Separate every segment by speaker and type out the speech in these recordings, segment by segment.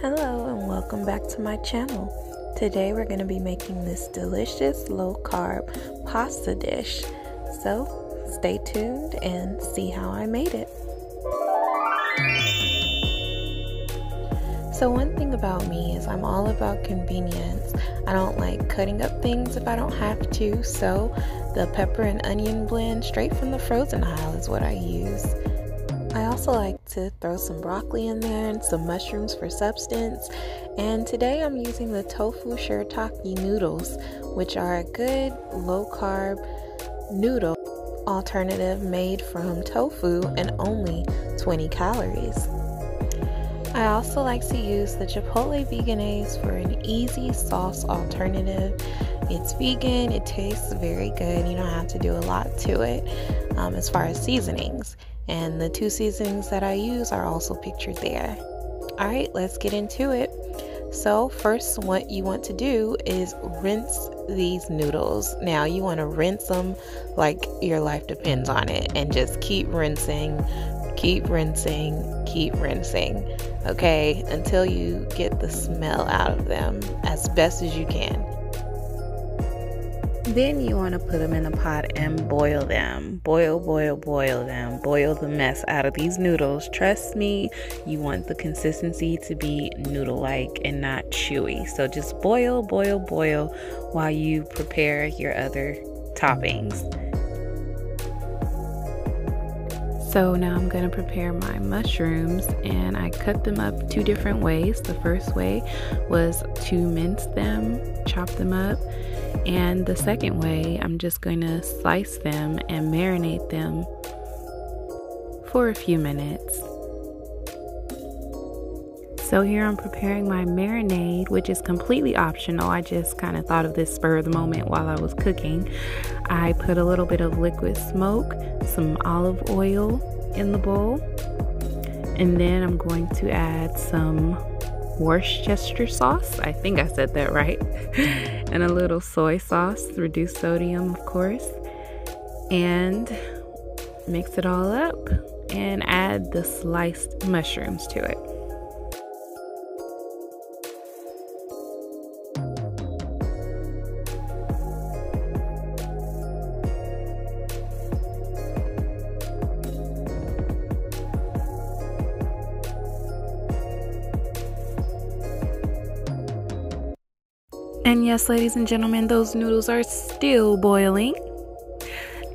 Speaker 1: Hello and welcome back to my channel. Today we're going to be making this delicious low-carb pasta dish. So stay tuned and see how I made it. So one thing about me is I'm all about convenience. I don't like cutting up things if I don't have to, so the pepper and onion blend straight from the frozen aisle is what I use. I also like to throw some broccoli in there and some mushrooms for substance. And today I'm using the tofu shirataki noodles, which are a good low-carb noodle alternative made from tofu and only 20 calories. I also like to use the Chipotle Veganese for an easy sauce alternative. It's vegan, it tastes very good, you don't have to do a lot to it as far as seasonings. And the two seasonings that I use are also pictured there. Alright, let's get into it. So first, what you want to do is rinse these noodles. Now you want to rinse them like your life depends on it, and just keep rinsing, keep rinsing, keep rinsing, okay, until you get the smell out of them as best as you can. Then you want to put them in a pot and boil them. Boil them. Boil the mess out of these noodles. Trust me, you want the consistency to be noodle-like and not chewy. So just boil while you prepare your other toppings. So now I'm going to prepare my mushrooms, and I cut them up two different ways. The first way was to mince them, chop them up. And the second way, I'm just going to slice them and marinate them for a few minutes. So here I'm preparing my marinade, which is completely optional. I just kind of thought of this spur of the moment while I was cooking. I put a little bit of liquid smoke, some olive oil in the bowl, and then I'm going to add some Worcestershire sauce, I think I said that right, and a little soy sauce, reduced sodium of course, and mix it all up and add the sliced mushrooms to it. And yes, ladies and gentlemen, those noodles are still boiling.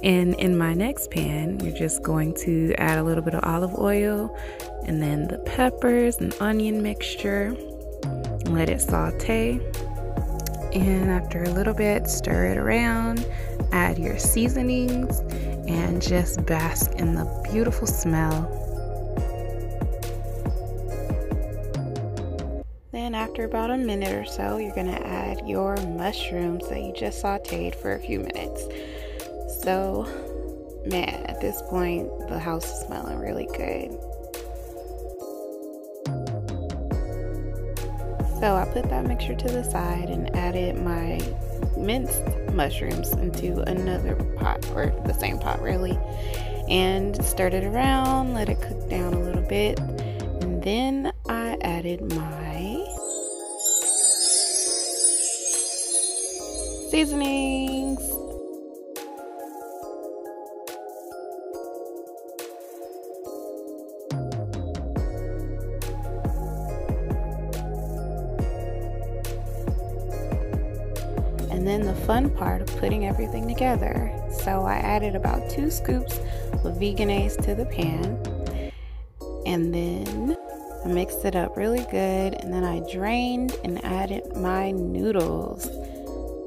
Speaker 1: And in my next pan, you're just going to add a little bit of olive oil and then the peppers and onion mixture. Let it saute. And after a little bit, stir it around, add your seasonings, and just bask in the beautiful smell. Then after about a minute or so, you're going to add your mushrooms that you just sauteed for a few minutes. So, man, at this point, the house is smelling really good. So I put that mixture to the side and added my minced mushrooms into another pot, or the same pot really, and stirred it around, let it cook down a little bit, and then I added my seasonings. And then the fun part of putting everything together. So I added about 2 scoops of Veganese to the pan, and then I mixed it up really good, and then I drained and added my noodles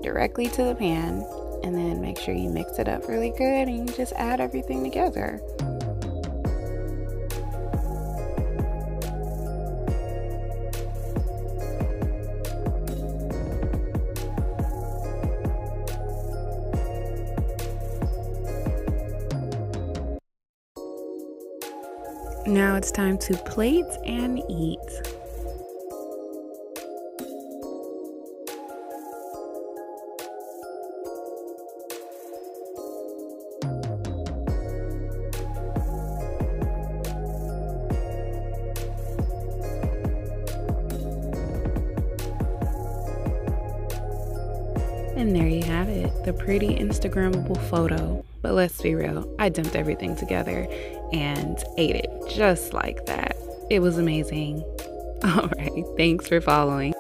Speaker 1: directly to the pan, and then make sure you mix it up really good and you just add everything together. Now it's time to plate and eat.
Speaker 2: And there you have it, the pretty Instagrammable photo. But let's be real, I dumped everything together and ate it just like that. It was amazing. All right, thanks for following.